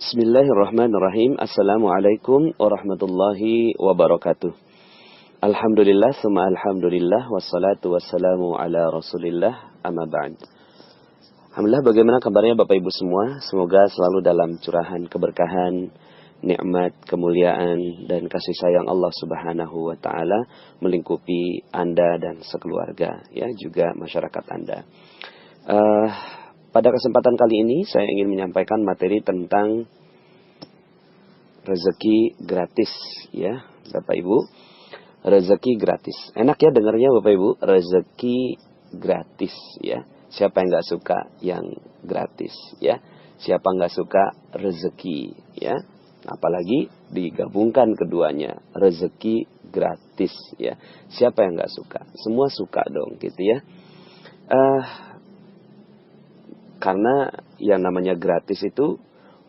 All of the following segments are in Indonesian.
Bismillahirrahmanirrahim. Assalamualaikum warahmatullahi wabarakatuh. Alhamdulillah, summa alhamdulillah, wassalatu wassalamu ala rasulillah, amma ba'd. Alhamdulillah, bagaimana kabarnya Bapak Ibu semua? Semoga selalu dalam curahan keberkahan, nikmat, kemuliaan, dan kasih sayang Allah subhanahu wa ta'ala melingkupi Anda dan sekeluarga, ya, juga masyarakat Anda. Pada kesempatan kali ini saya ingin menyampaikan materi tentang rezeki gratis, ya Bapak Ibu. Rezeki gratis. Enak ya dengarnya Bapak Ibu, rezeki gratis, ya. Siapa yang nggak suka yang gratis, ya? Siapa nggak suka rezeki, ya? Apalagi digabungkan keduanya, rezeki gratis, ya. Siapa yang nggak suka? Semua suka dong, gitu ya. Karena yang namanya gratis itu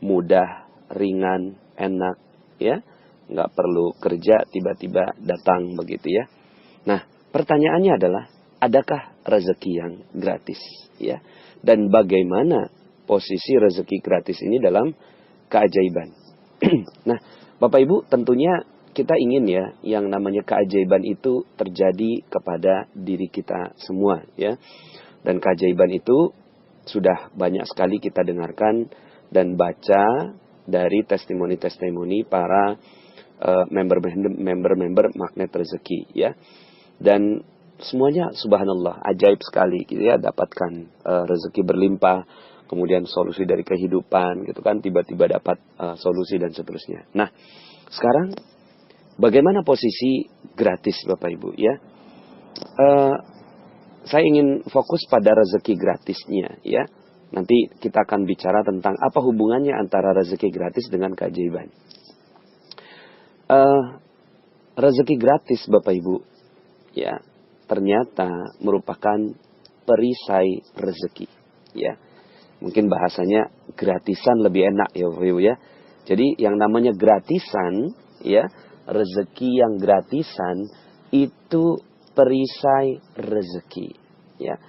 mudah, ringan, enak, ya. Nggak perlu kerja, tiba-tiba datang begitu ya. Nah, pertanyaannya adalah, adakah rezeki yang gratis, ya? Dan bagaimana posisi rezeki gratis ini dalam keajaiban? Nah, Bapak Ibu, tentunya kita ingin ya, yang namanya keajaiban itu terjadi kepada diri kita semua, ya. Dan keajaiban itu sudah banyak sekali kita dengarkan dan baca dari testimoni-testimoni para member-member magnet rezeki, ya. Dan semuanya subhanallah ajaib sekali gitu ya, dapatkan rezeki berlimpah, kemudian solusi dari kehidupan gitu kan, tiba-tiba dapat solusi dan seterusnya. Nah, sekarang bagaimana posisi gratis Bapak Ibu, ya? Saya ingin fokus pada rezeki gratisnya, ya. Nanti kita akan bicara tentang apa hubungannya antara rezeki gratis dengan keajaiban. Rezeki gratis Bapak Ibu, ya, ternyata merupakan perisai rezeki, ya. Mungkin bahasanya gratisan lebih enak ya Bapak Ibu, ya. Jadi yang namanya gratisan, ya, rezeki yang gratisan itu perisai rezeki, ya.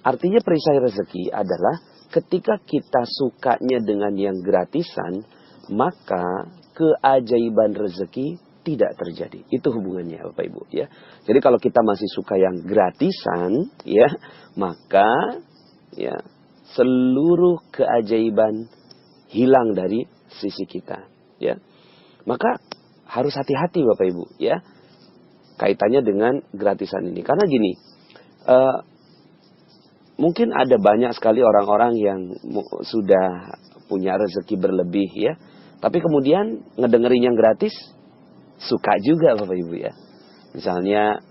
Artinya perisai rezeki adalah ketika kita sukanya dengan yang gratisan, maka keajaiban rezeki tidak terjadi. Itu hubungannya Bapak Ibu, ya. Jadi kalau kita masih suka yang gratisan, ya, maka ya seluruh keajaiban hilang dari sisi kita, ya. Maka harus hati-hati Bapak Ibu, ya, kaitannya dengan gratisan ini. Karena gini, mungkin ada banyak sekali orang-orang yang sudah punya rezeki berlebih, ya. Tapi kemudian ngedengerin yang gratis, suka juga Bapak Ibu, ya. Misalnya,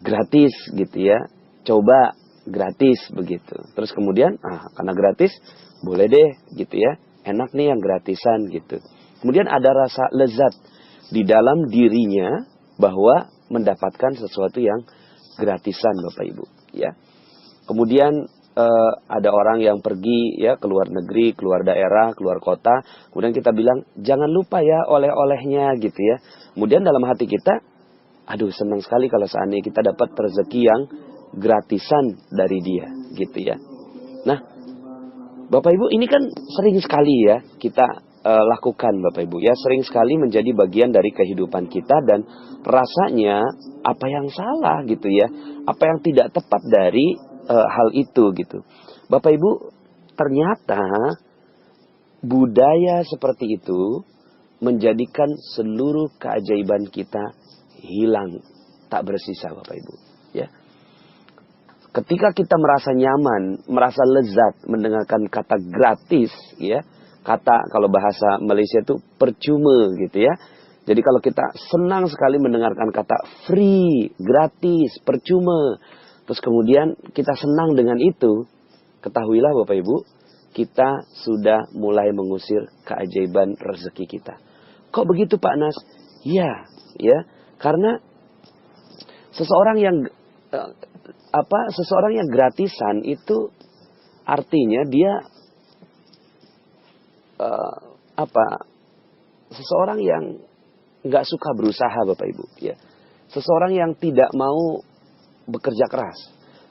gratis gitu ya. Coba gratis begitu. Terus kemudian, karena gratis, boleh deh gitu ya. Enak nih yang gratisan gitu. Kemudian ada rasa lezat di dalam dirinya bahwa mendapatkan sesuatu yang gratisan Bapak Ibu, ya. Kemudian ada orang yang pergi ya ke luar negeri, keluar daerah, keluar kota, kemudian kita bilang jangan lupa ya oleh-olehnya gitu ya. Kemudian dalam hati kita, aduh senang sekali kalau seandainya kita dapat rezeki yang gratisan dari dia gitu ya. Nah, Bapak Ibu, ini kan sering sekali ya kita lakukan Bapak Ibu, ya, sering sekali menjadi bagian dari kehidupan kita dan rasanya apa yang salah gitu ya, apa yang tidak tepat dari hal itu gitu. Bapak Ibu, ternyata budaya seperti itu menjadikan seluruh keajaiban kita hilang, tak bersisa Bapak Ibu, ya. Ketika kita merasa nyaman, merasa lezat mendengarkan kata gratis, ya, kata kalau bahasa Malaysia itu percuma gitu ya. Jadi kalau kita senang sekali mendengarkan kata free, gratis, percuma, terus kemudian kita senang dengan itu, ketahuilah Bapak Ibu, kita sudah mulai mengusir keajaiban rezeki kita. Kok begitu Pak Nas? Iya, ya, karena seseorang yang gratisan itu artinya dia seseorang yang nggak suka berusaha Bapak Ibu, ya. Seseorang yang tidak mau bekerja keras,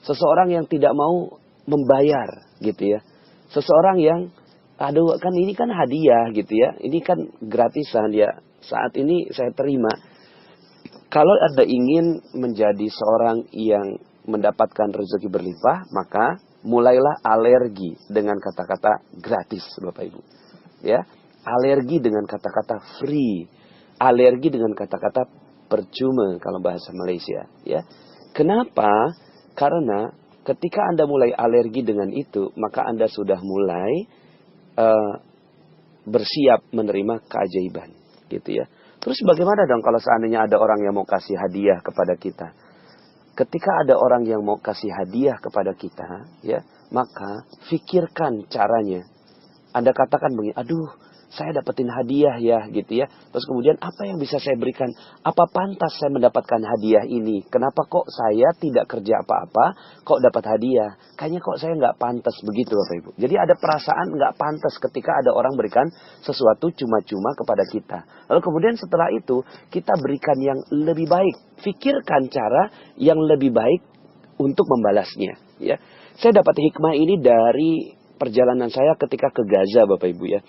seseorang yang tidak mau membayar gitu ya, Seseorang yang, aduh kan ini kan hadiah gitu ya, ini kan gratisan ya, saat ini saya terima. Kalau Anda ingin menjadi seorang yang mendapatkan rezeki berlimpah, maka mulailah alergi dengan kata-kata gratis, Bapak Ibu. Ya, alergi dengan kata-kata free, alergi dengan kata-kata percuma kalau bahasa Malaysia. Ya, kenapa? Karena ketika Anda mulai alergi dengan itu, maka Anda sudah mulai bersiap menerima keajaiban, gitu ya. Terus bagaimana dong kalau seandainya ada orang yang mau kasih hadiah kepada kita? Ketika ada orang yang mau kasih hadiah kepada kita, ya, maka pikirkan caranya. Anda katakan begini, aduh, saya dapetin hadiah ya, gitu ya. Terus kemudian apa yang bisa saya berikan? Apa pantas saya mendapatkan hadiah ini? Kenapa kok saya tidak kerja apa-apa, kok dapat hadiah? Kayaknya kok saya nggak pantas begitu, Bapak Ibu. Jadi ada perasaan nggak pantas ketika ada orang berikan sesuatu cuma-cuma kepada kita. Lalu kemudian setelah itu, kita berikan yang lebih baik. Pikirkan cara yang lebih baik untuk membalasnya. Ya, saya dapat hikmah ini dari perjalanan saya ketika ke Gaza, Bapak Ibu ya.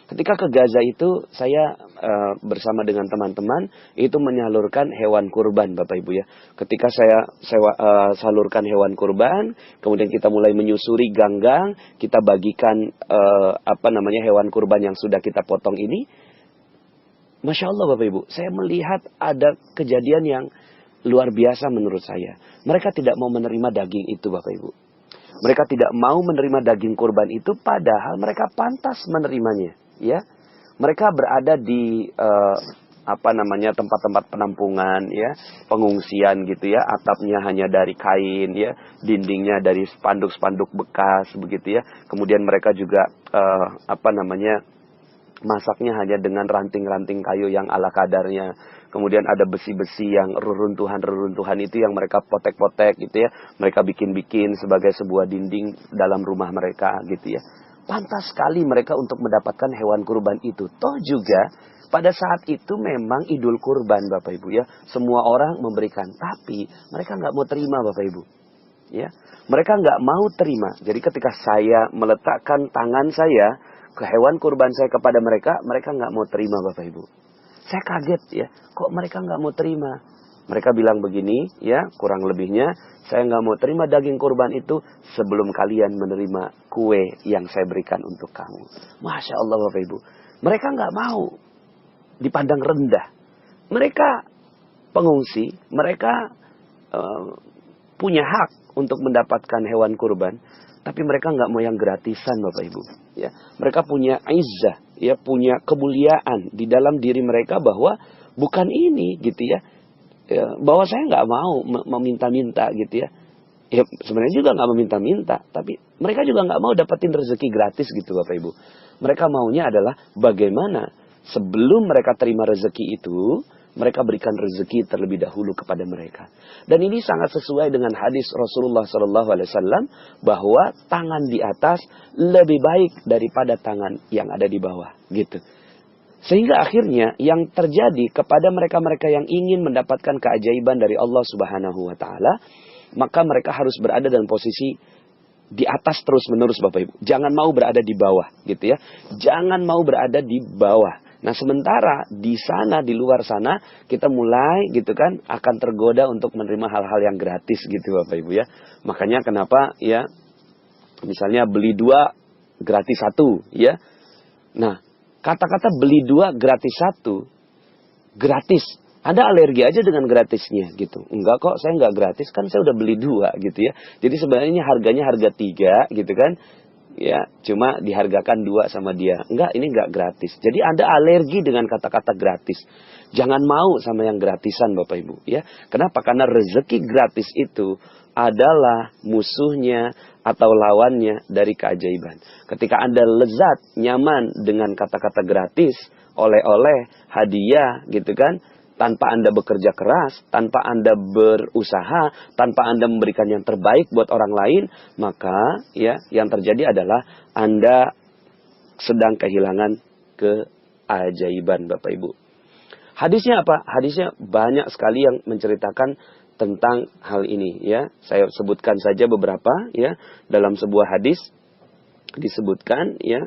Ketika ke Gaza itu saya bersama dengan teman-teman itu menyalurkan hewan kurban, Bapak Ibu ya. Ketika saya salurkan hewan kurban, kemudian kita mulai menyusuri gang-gang, kita bagikan hewan kurban yang sudah kita potong ini. Masya Allah Bapak Ibu, saya melihat ada kejadian yang luar biasa menurut saya. Mereka tidak mau menerima daging itu, Bapak Ibu. Mereka tidak mau menerima daging kurban itu, padahal mereka pantas menerimanya. Ya, mereka berada di tempat-tempat penampungan, ya, pengungsian gitu ya. Atapnya hanya dari kain, ya, dindingnya dari spanduk-spanduk bekas begitu ya. Kemudian mereka juga masaknya hanya dengan ranting-ranting kayu yang ala kadarnya. Kemudian ada besi-besi yang reruntuhan-reruntuhan itu yang mereka potek-potek gitu ya. Mereka bikin-bikin sebagai sebuah dinding dalam rumah mereka gitu ya. Pantas sekali mereka untuk mendapatkan hewan kurban itu. Toh juga pada saat itu memang idul kurban Bapak Ibu ya. Semua orang memberikan. Tapi mereka nggak mau terima Bapak Ibu. Ya, mereka nggak mau terima. Jadi ketika saya meletakkan tangan saya ke hewan kurban saya kepada mereka, mereka nggak mau terima Bapak Ibu. Saya kaget ya, kok mereka nggak mau terima? Mereka bilang begini, ya, kurang lebihnya, saya nggak mau terima daging kurban itu sebelum kalian menerima kue yang saya berikan untuk kamu. Masya Allah Bapak Ibu. Mereka nggak mau dipandang rendah. Mereka pengungsi, mereka punya hak untuk mendapatkan hewan kurban. Tapi mereka nggak mau yang gratisan Bapak Ibu. Ya, mereka punya izzah, ya, punya kemuliaan di dalam diri mereka bahwa bukan ini gitu ya. Bahwa saya nggak mau meminta-minta gitu ya. Ya sebenarnya juga nggak meminta-minta, tapi mereka juga nggak mau dapetin rezeki gratis gitu Bapak Ibu. Mereka maunya adalah bagaimana sebelum mereka terima rezeki itu, mereka berikan rezeki terlebih dahulu kepada mereka. Dan ini sangat sesuai dengan hadis Rasulullah SAW bahwa tangan di atas lebih baik daripada tangan yang ada di bawah, gitu. Sehingga akhirnya yang terjadi kepada mereka-mereka yang ingin mendapatkan keajaiban dari Allah Subhanahu wa taala, maka mereka harus berada dalam posisi di atas terus-menerus Bapak Ibu. Jangan mau berada di bawah, gitu ya. Jangan mau berada di bawah. Nah sementara di sana, di luar sana, kita mulai gitu kan, akan tergoda untuk menerima hal-hal yang gratis gitu Bapak Ibu ya. Makanya kenapa ya, misalnya beli 2 gratis 1 ya. Nah kata-kata beli 2 gratis 1, gratis. Anda alergi aja dengan gratisnya gitu. Enggak kok, saya enggak gratis, kan saya udah beli 2 gitu ya. Jadi sebenarnya harganya harga 3 gitu kan. Ya, cuma dihargakan 2 sama dia. Enggak, ini enggak gratis. Jadi Anda alergi dengan kata-kata gratis. Jangan mau sama yang gratisan Bapak Ibu. Ya, kenapa? Karena rezeki gratis itu adalah musuhnya atau lawannya dari keajaiban. Ketika Anda lezat, nyaman dengan kata-kata gratis, oleh-oleh, hadiah gitu kan. Tanpa Anda bekerja keras, tanpa Anda berusaha, tanpa Anda memberikan yang terbaik buat orang lain, maka ya yang terjadi adalah Anda sedang kehilangan keajaiban Bapak Ibu. Hadisnya apa? Hadisnya banyak sekali yang menceritakan tentang hal ini ya. Saya sebutkan saja beberapa ya dalam sebuah hadis. disebutkan ya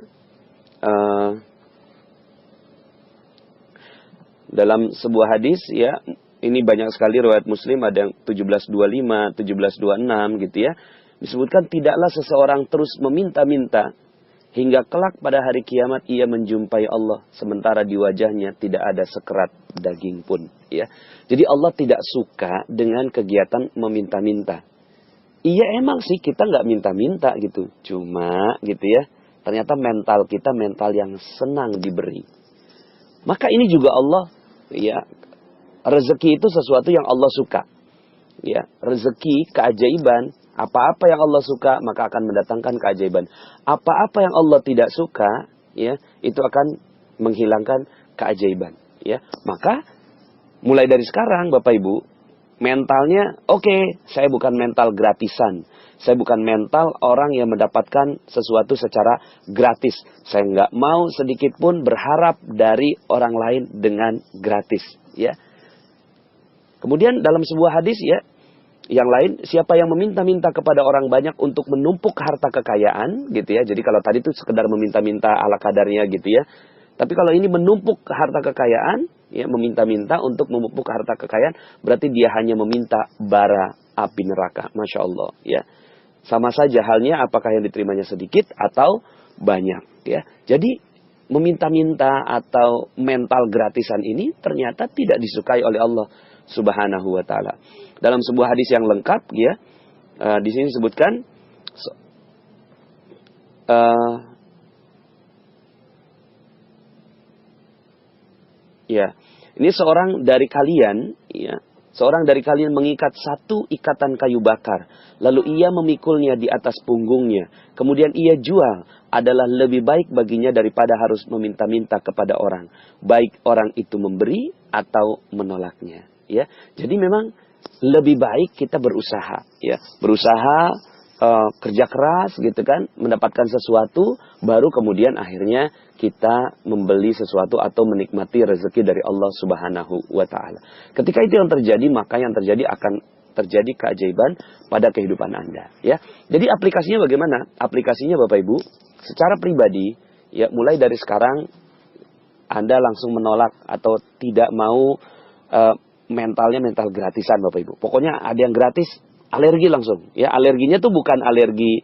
dalam sebuah hadis ya, ini banyak sekali riwayat Muslim, ada yang 1725, 1726 gitu ya. Disebutkan tidaklah seseorang terus meminta-minta hingga kelak pada hari kiamat ia menjumpai Allah sementara di wajahnya tidak ada sekerat daging pun ya. Jadi Allah tidak suka dengan kegiatan meminta-minta. Iya emang sih kita nggak minta-minta gitu. Cuma gitu ya, ternyata mental kita mental yang senang diberi. Maka ini juga Allah ya, rezeki itu sesuatu yang Allah suka. Ya, rezeki, keajaiban, apa-apa yang Allah suka maka akan mendatangkan keajaiban. Apa-apa yang Allah tidak suka, ya, itu akan menghilangkan keajaiban. Ya, maka mulai dari sekarang, Bapak Ibu, mentalnya, oke, saya bukan mental gratisan. Saya bukan mental orang yang mendapatkan sesuatu secara gratis. Saya nggak mau sedikit pun berharap dari orang lain dengan gratis. Ya. Kemudian dalam sebuah hadis ya, yang lain, siapa yang meminta-minta kepada orang banyak untuk menumpuk harta kekayaan, gitu ya. Jadi kalau tadi itu sekedar meminta-minta ala kadarnya gitu ya. Tapi kalau ini menumpuk harta kekayaan, ya, meminta-minta untuk menumpuk harta kekayaan, berarti dia hanya meminta bara api neraka. Masya Allah, ya. Sama saja halnya apakah yang diterimanya sedikit atau banyak, ya. Jadi meminta-minta atau mental gratisan ini ternyata tidak disukai oleh Allah Subhanahu wa taala. Dalam sebuah hadis yang lengkap ya, di sini disebutkan ya, ini seorang dari kalian ya, seorang dari kalian mengikat satu ikatan kayu bakar, lalu ia memikulnya di atas punggungnya, kemudian ia jual, adalah lebih baik baginya daripada harus meminta-minta kepada orang, baik orang itu memberi atau menolaknya. Ya, jadi memang lebih baik kita berusaha, ya, berusaha kerja keras, gitu kan, mendapatkan sesuatu, baru kemudian akhirnya kita membeli sesuatu atau menikmati rezeki dari Allah Subhanahu wa taala. Ketika itu yang terjadi, maka yang terjadi akan terjadi keajaiban pada kehidupan Anda, ya. Jadi aplikasinya bagaimana? Aplikasinya Bapak Ibu, secara pribadi, ya, mulai dari sekarang Anda langsung menolak atau tidak mau mentalnya mental gratisan Bapak Ibu. Pokoknya ada yang gratis, alergi langsung. Ya, alerginya tuh bukan alergi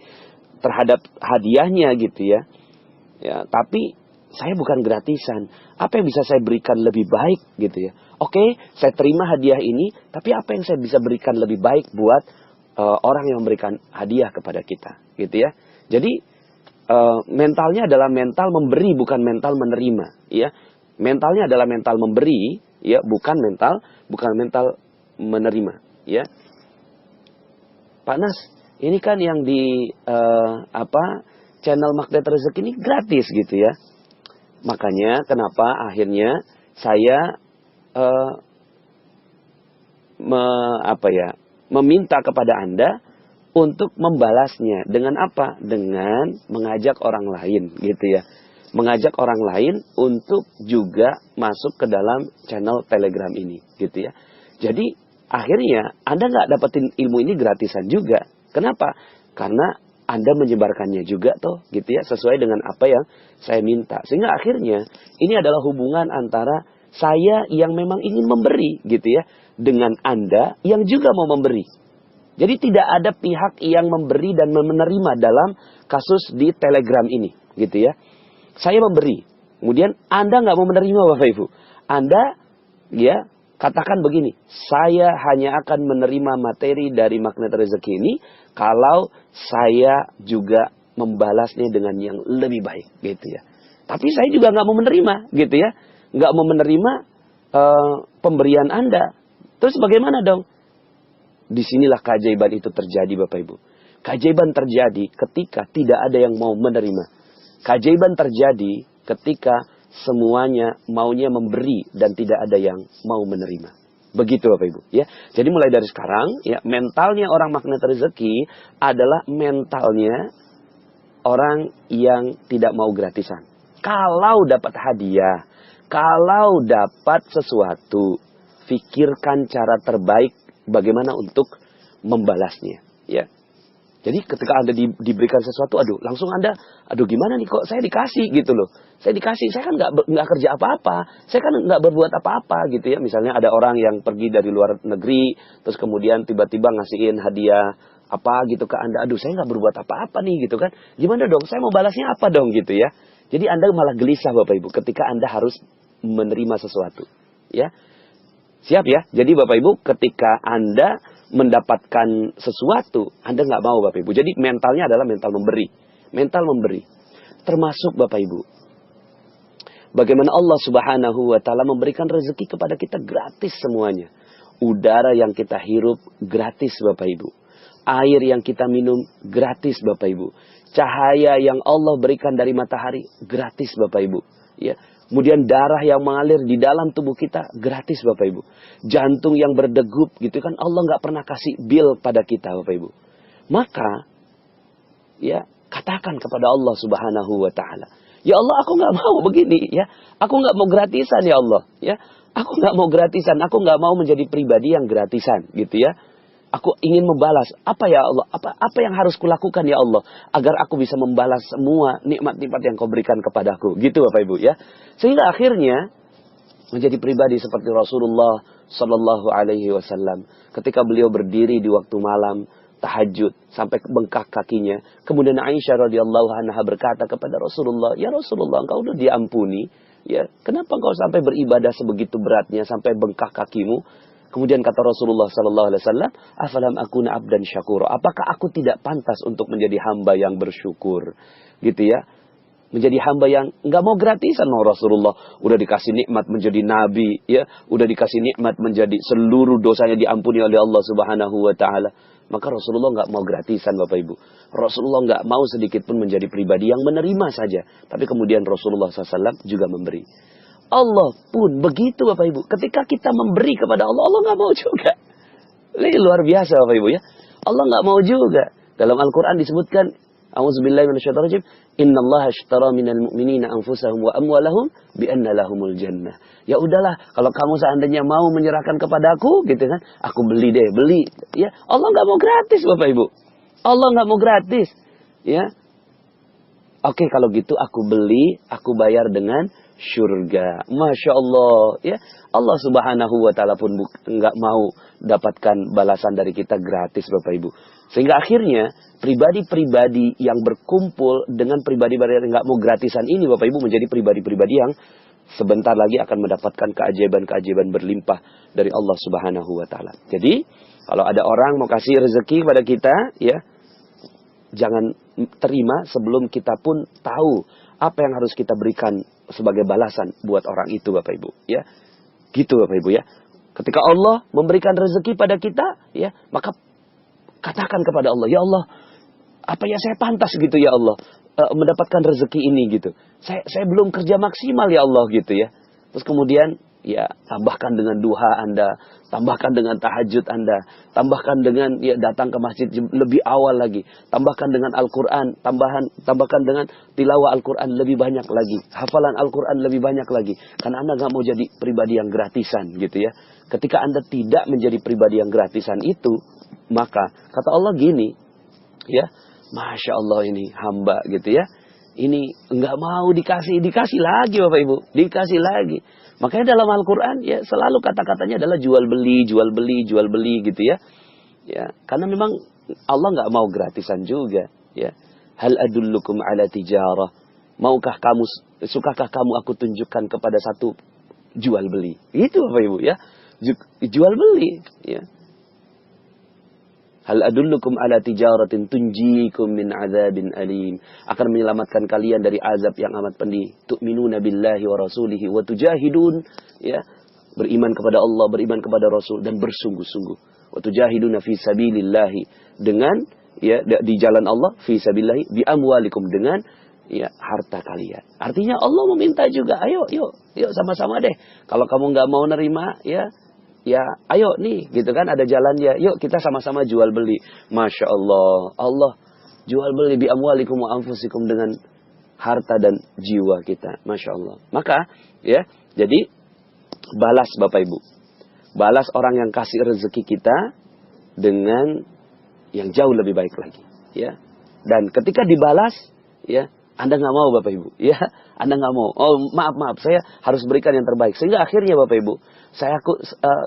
terhadap hadiahnya gitu ya. Ya, tapi saya bukan gratisan. Apa yang bisa saya berikan lebih baik gitu ya. Oke, saya terima hadiah ini, tapi apa yang saya bisa berikan lebih baik buat orang yang memberikan hadiah kepada kita, gitu ya. Jadi mentalnya adalah mental memberi, bukan mental menerima, ya. Mentalnya adalah mental memberi, ya, bukan mental menerima, ya. Pak Nas, ini kan yang di channel Magnet Rezeki ini gratis gitu ya. Makanya kenapa akhirnya saya meminta kepada Anda untuk membalasnya dengan apa? Dengan mengajak orang lain gitu ya. Mengajak orang lain untuk juga masuk ke dalam channel Telegram ini, gitu ya. Jadi akhirnya Anda nggak dapetin ilmu ini gratisan juga. Kenapa? Karena Anda menyebarkannya juga toh, gitu ya, sesuai dengan apa yang saya minta. Sehingga akhirnya ini adalah hubungan antara saya yang memang ingin memberi, gitu ya, dengan Anda yang juga mau memberi. Jadi tidak ada pihak yang memberi dan menerima dalam kasus di Telegram ini, gitu ya. Saya memberi, kemudian Anda nggak mau menerima Bapak Ibu. Anda, ya, katakan begini, saya hanya akan menerima materi dari Magnet Rezeki ini kalau saya juga membalasnya dengan yang lebih baik, gitu ya. Tapi saya juga nggak mau menerima, gitu ya, nggak mau menerima pemberian Anda. Terus bagaimana dong? Disinilah keajaiban itu terjadi Bapak Ibu. Keajaiban terjadi ketika tidak ada yang mau menerima. Keajaiban terjadi ketika semuanya maunya memberi dan tidak ada yang mau menerima. Begitu Bapak Ibu, ya. Jadi mulai dari sekarang, ya, mentalnya orang Magnet Rezeki adalah mentalnya orang yang tidak mau gratisan. Kalau dapat hadiah, kalau dapat sesuatu, pikirkan cara terbaik bagaimana untuk membalasnya, ya. Jadi ketika Anda diberikan sesuatu, langsung Anda, gimana nih kok saya dikasih gitu loh. Saya dikasih, saya kan nggak kerja apa-apa, saya kan nggak berbuat apa-apa gitu ya. Misalnya ada orang yang pergi dari luar negeri, terus kemudian tiba-tiba ngasihin hadiah apa gitu ke Anda. Saya nggak berbuat apa-apa nih gitu kan. Gimana dong, saya mau balasnya apa dong gitu ya. Jadi Anda malah gelisah Bapak Ibu ketika Anda harus menerima sesuatu. Ya, siap ya. Jadi Bapak Ibu ketika Anda mendapatkan sesuatu, Anda nggak mau Bapak Ibu. Jadi mentalnya adalah mental memberi. Mental memberi. Termasuk Bapak Ibu. Bagaimana Allah Subhanahu wa Ta'ala memberikan rezeki kepada kita gratis semuanya. Udara yang kita hirup gratis Bapak Ibu. Air yang kita minum gratis Bapak Ibu. Cahaya yang Allah berikan dari matahari gratis Bapak Ibu. Ya. Kemudian darah yang mengalir di dalam tubuh kita gratis Bapak Ibu. Jantung yang berdegup gitu kan Allah nggak pernah kasih bill pada kita Bapak Ibu. Maka ya katakan kepada Allah Subhanahu wa Ta'ala. Ya Allah, aku nggak mau begini ya. Aku nggak mau gratisan ya Allah ya. Aku nggak mau gratisan. Aku nggak mau menjadi pribadi yang gratisan gitu ya. Aku ingin membalas. Apa ya Allah? Apa yang harus kulakukan ya Allah? Agar aku bisa membalas semua nikmat-nikmat yang kau berikan kepadaku. Gitu Bapak Ibu ya. Sehingga akhirnya menjadi pribadi seperti Rasulullah Sallallahu Alaihi Wasallam. Ketika beliau berdiri di waktu malam, tahajud, sampai bengkak kakinya. Kemudian Aisyah radhiyallahu anha berkata kepada Rasulullah, ya Rasulullah, engkau udah diampuni. Ya, kenapa engkau sampai beribadah sebegitu beratnya, sampai bengkak kakimu? Kemudian kata Rasulullah Sallallahu Alaihi Wasallam, afalam akuna abdan syakura. Apakah aku tidak pantas untuk menjadi hamba yang bersyukur, gitu ya? Menjadi hamba yang nggak mau gratisan, mau Rasulullah udah dikasih nikmat menjadi nabi, ya, udah dikasih nikmat menjadi seluruh dosanya diampuni oleh Allah Subhanahu Wa Taala. Maka Rasulullah nggak mau gratisan Bapak Ibu. Rasulullah nggak mau sedikit pun menjadi pribadi yang menerima saja. Tapi kemudian Rasulullah SAW juga memberi. Allah pun begitu Bapak Ibu. Ketika kita memberi kepada Allah, Allah nggak mau juga. Ini luar biasa Bapak Ibu ya. Allah nggak mau juga. Dalam Al-Quran disebutkan, A'udzubillahi minasyaitonirrajim, Innallaha ashtara minal mu'minina anfusahum wa amwalahum bi'anna lahumul jannah. Ya udahlah, kalau kamu seandainya mau menyerahkan kepadaku, gitu kan, aku beli deh, beli. Ya, Allah nggak mau gratis Bapak Ibu. Allah nggak mau gratis. Ya. Oke, kalau gitu aku beli, aku bayar dengan surga. Masya Allah. Ya, Allah Subhanahu Wa Taala pun nggak mau dapatkan balasan dari kita gratis Bapak Ibu. Sehingga akhirnya pribadi-pribadi yang berkumpul dengan pribadi-pribadi yang nggak mau gratisan ini Bapak Ibu menjadi pribadi-pribadi yang sebentar lagi akan mendapatkan keajaiban-keajaiban berlimpah dari Allah Subhanahu Wa Taala. Jadi kalau ada orang mau kasih rezeki pada kita, ya jangan terima sebelum kita pun tahu apa yang harus kita berikan sebagai balasan buat orang itu Bapak Ibu, ya. Gitu Bapak Ibu ya. Ketika Allah memberikan rezeki pada kita, ya, maka katakan kepada Allah, ya Allah, apa ya saya pantas gitu ya Allah mendapatkan rezeki ini gitu. Saya belum kerja maksimal ya Allah gitu ya. Terus kemudian ya tambahkan dengan duha Anda, tambahkan dengan tahajud Anda, tambahkan dengan ya datang ke masjid lebih awal lagi, tambahkan dengan Al-Quran, tambahkan dengan tilawah Al-Quran lebih banyak lagi, hafalan Al-Quran lebih banyak lagi. Karena Anda nggak mau jadi pribadi yang gratisan gitu ya. Ketika Anda tidak menjadi pribadi yang gratisan itu, maka kata Allah gini, ya, Masya Allah ini hamba gitu ya. Ini nggak mau dikasih lagi Bapak Ibu, dikasih lagi. Makanya dalam Al-Quran ya selalu kata-katanya adalah jual beli gitu ya. Ya, karena memang Allah nggak mau gratisan juga. Ya, hal adullukum ala tijarah. Sukakah kamu aku tunjukkan kepada satu jual beli? Itu Bapak Ibu ya, jual beli. Ya. Hal adullukum ala tijaratin tunjikum min azabin alim. Akan menyelamatkan kalian dari azab yang amat pedih. Tu'minuna billahi wa rasulihi wa tujahidun. Ya. Beriman kepada Allah, beriman kepada Rasul. Dan bersungguh-sungguh. Wa tujahiduna fi sabilillahi. Dengan, ya, di jalan Allah. Fi sabilillahi. Bi amwalikum. Dengan, ya, harta kalian. Artinya Allah meminta juga. Ayo, yuk sama-sama deh. Kalau kamu nggak mau nerima, ya, ayo nih, gitu kan, ada jalannya. Yuk kita sama-sama jual beli. Masya Allah. Allah jual beli bi amwalikum wa anfusikum dengan harta dan jiwa kita. Masya Allah. Maka, ya, jadi balas Bapak Ibu. Balas orang yang kasih rezeki kita dengan yang jauh lebih baik lagi. ya. Dan ketika dibalas, ya, Anda nggak mau Bapak Ibu, ya, Anda nggak mau. Oh maaf, saya harus berikan yang terbaik. Sehingga akhirnya Bapak Ibu,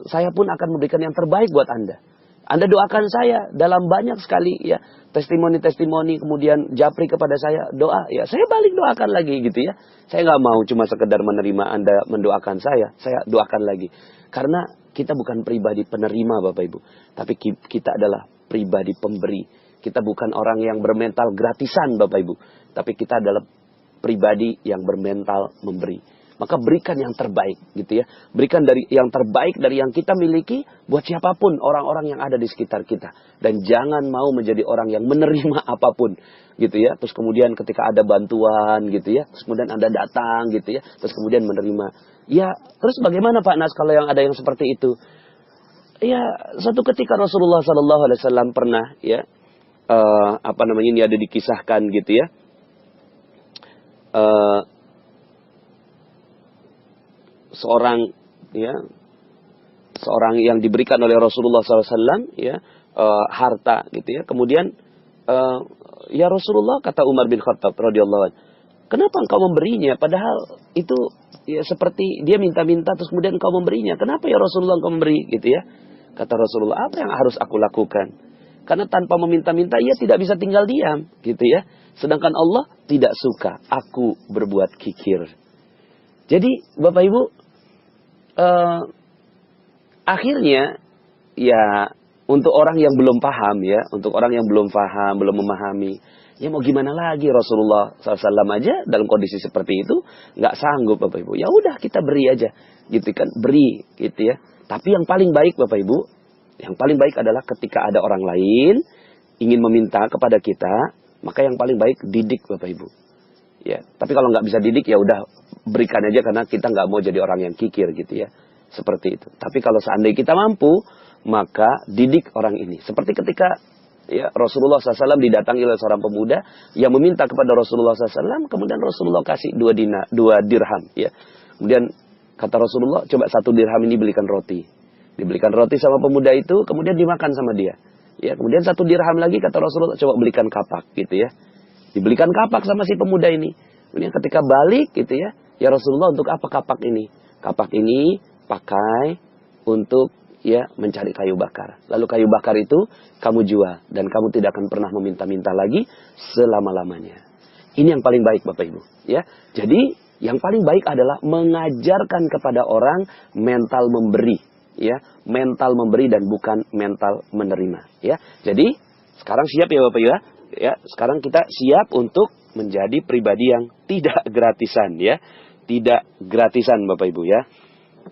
saya pun akan memberikan yang terbaik buat Anda. Anda doakan saya dalam banyak sekali ya testimoni-testimoni, kemudian japri kepada saya doa, ya saya balik doakan lagi gitu ya. Saya nggak mau cuma sekedar menerima Anda mendoakan saya doakan lagi. Karena kita bukan pribadi penerima Bapak Ibu, tapi kita adalah pribadi pemberi. Kita bukan orang yang bermental gratisan Bapak Ibu, tapi kita adalah pribadi yang bermental memberi. Maka berikan yang terbaik gitu ya. Berikan dari yang terbaik dari yang kita miliki buat siapapun orang-orang yang ada di sekitar kita. Dan jangan mau menjadi orang yang menerima apapun gitu ya. Terus kemudian ketika ada bantuan gitu ya, terus kemudian Anda datang gitu ya, terus kemudian menerima. Ya, terus bagaimana Pak Nas kalau yang ada yang seperti itu? Ya, suatu ketika Rasulullah SAW pernah ya ini ada dikisahkan gitu ya. Seorang yang diberikan oleh Rasulullah SAW ya harta gitu ya. Kemudian ya Rasulullah, kata Umar bin Khattab radhiyallahu anhu, kenapa engkau memberinya? Padahal itu ya seperti dia minta-minta terus kemudian engkau memberinya. Kenapa ya Rasulullah engkau memberi gitu ya? Kata Rasulullah, apa yang harus aku lakukan? Karena tanpa meminta-minta ia tidak bisa tinggal diam gitu ya. Sedangkan Allah tidak suka aku berbuat kikir. Jadi Bapak Ibu, akhirnya ya untuk orang yang belum paham ya, untuk orang yang belum paham, belum memahami, ya mau gimana lagi, Rasulullah SAW aja dalam kondisi seperti itu nggak sanggup Bapak Ibu. Ya udah kita beri aja, gitu kan, beri gitu ya. Tapi yang paling baik Bapak Ibu, yang paling baik adalah ketika ada orang lain ingin meminta kepada kita, maka yang paling baik didik Bapak Ibu. Ya, tapi kalau nggak bisa didik ya udah berikan aja karena kita nggak mau jadi orang yang kikir gitu ya. Seperti itu. Tapi kalau seandainya kita mampu, maka didik orang ini. Seperti ketika ya Rasulullah SAW didatangi oleh seorang pemuda yang meminta kepada Rasulullah SAW, kemudian Rasulullah kasih 2 dirham. Ya. Kemudian kata Rasulullah, coba 1 dirham ini belikan roti. Dibelikan roti sama pemuda itu, kemudian dimakan sama dia. Ya, kemudian 1 dirham lagi kata Rasulullah, coba belikan kapak gitu ya. Dibelikan kapak sama si pemuda ini. Kemudian ketika balik gitu ya, ya Rasulullah, untuk apa kapak ini? Kapak ini pakai untuk ya mencari kayu bakar. Lalu kayu bakar itu kamu jual dan kamu tidak akan pernah meminta-minta lagi selama-lamanya. Ini yang paling baik Bapak Ibu, ya. Jadi yang paling baik adalah mengajarkan kepada orang mental memberi, ya, mental memberi dan bukan mental menerima, ya. Jadi sekarang siap ya Bapak Ibu, ya. Ya, sekarang kita siap untuk menjadi pribadi yang tidak gratisan ya. Tidak gratisan Bapak Ibu ya.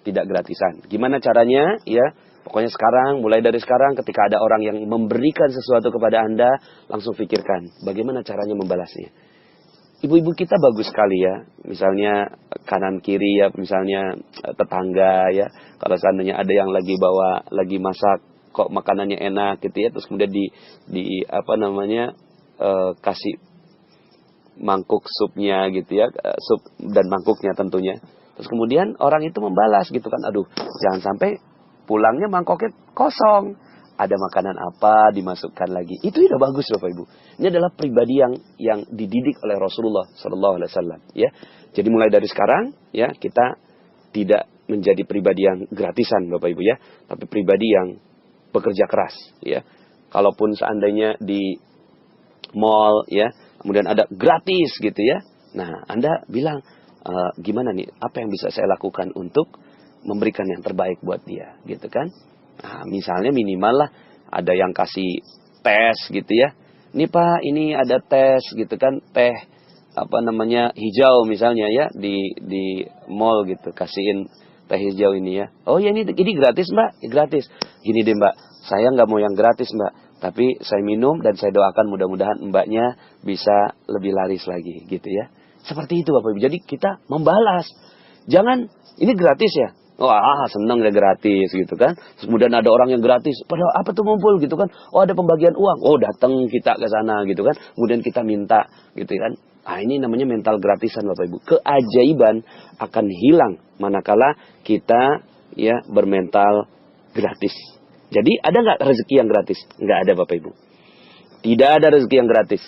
Tidak gratisan. Gimana caranya ya? Pokoknya sekarang, mulai dari sekarang ketika ada orang yang memberikan sesuatu kepada Anda, langsung pikirkan bagaimana caranya membalasnya. Ibu-ibu kita bagus sekali ya. Misalnya kanan kiri ya, misalnya tetangga ya. Kalau seandainya ada yang lagi masak, kok makanannya enak gitu ya, terus kemudian kasih mangkuk supnya gitu ya, sup dan mangkuknya tentunya. Terus kemudian orang itu membalas gitu kan, aduh jangan sampai pulangnya mangkoknya kosong, ada makanan apa dimasukkan lagi. Itu udah bagus Bapak Ibu. Ini adalah pribadi yang dididik oleh Rasulullah SAW ya. Jadi mulai dari sekarang ya kita tidak menjadi pribadi yang gratisan Bapak Ibu ya, tapi pribadi yang bekerja keras ya. Kalaupun seandainya di mall ya, kemudian ada gratis gitu ya. Nah, Anda bilang gimana nih, apa yang bisa saya lakukan untuk memberikan yang terbaik buat dia gitu kan. Nah, misalnya minimal lah ada yang kasih tes gitu ya. Ini Pak, ini ada tes gitu kan, teh hijau misalnya ya di mall gitu, kasihin teh hijau ini ya. Oh ya ini gratis Mbak, gratis. Gini deh Mbak, saya nggak mau yang gratis Mbak. Tapi saya minum dan saya doakan mudah-mudahan mbaknya bisa lebih laris lagi gitu ya. Seperti itu Bapak Ibu. Jadi kita membalas. Jangan, ini gratis ya. Wah seneng ya gratis gitu kan. Terus kemudian ada orang yang gratis. Padahal apa tuh ngumpul gitu kan. Oh ada pembagian uang. Oh datang kita ke sana gitu kan. Kemudian kita minta gitu kan. Ah ini namanya mental gratisan Bapak Ibu. Keajaiban akan hilang manakala kita ya bermental gratis. Jadi ada nggak rezeki yang gratis? Nggak ada Bapak Ibu. Tidak ada rezeki yang gratis.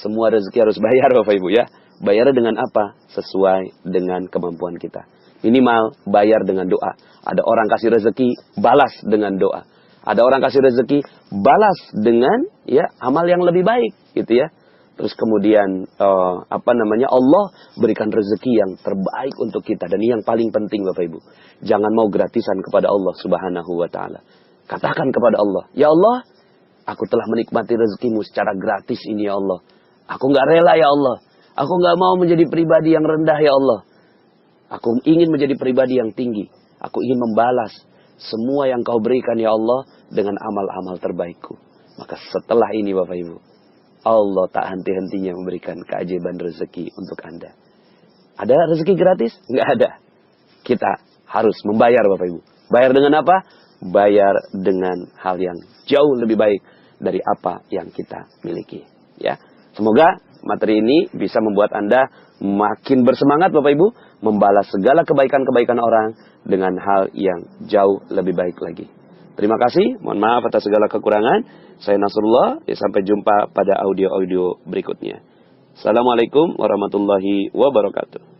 Semua rezeki harus bayar Bapak Ibu ya. Bayar dengan apa? Sesuai dengan kemampuan kita. Minimal bayar dengan doa. Ada orang kasih rezeki, balas dengan doa. Ada orang kasih rezeki, balas dengan ya amal yang lebih baik, gitu ya. Terus kemudian Allah berikan rezeki yang terbaik untuk kita, dan ini yang paling penting Bapak Ibu. Jangan mau gratisan kepada Allah Subhanahu wa taala. Katakan kepada Allah, "Ya Allah, aku telah menikmati rezekimu secara gratis ini ya Allah. Aku nggak rela ya Allah. Aku nggak mau menjadi pribadi yang rendah ya Allah. Aku ingin menjadi pribadi yang tinggi. Aku ingin membalas semua yang kau berikan ya Allah dengan amal-amal terbaikku." Maka setelah ini Bapak Ibu, Allah tak henti-hentinya memberikan keajaiban rezeki untuk Anda. Ada rezeki gratis? Nggak ada. Kita harus membayar Bapak Ibu. Bayar dengan apa? Bayar dengan hal yang jauh lebih baik dari apa yang kita miliki. Ya, semoga materi ini bisa membuat Anda makin bersemangat Bapak Ibu membalas segala kebaikan-kebaikan orang dengan hal yang jauh lebih baik lagi. Terima kasih, mohon maaf atas segala kekurangan. Saya Nasrullah, sampai jumpa pada audio-audio berikutnya. Assalamualaikum warahmatullahi wabarakatuh.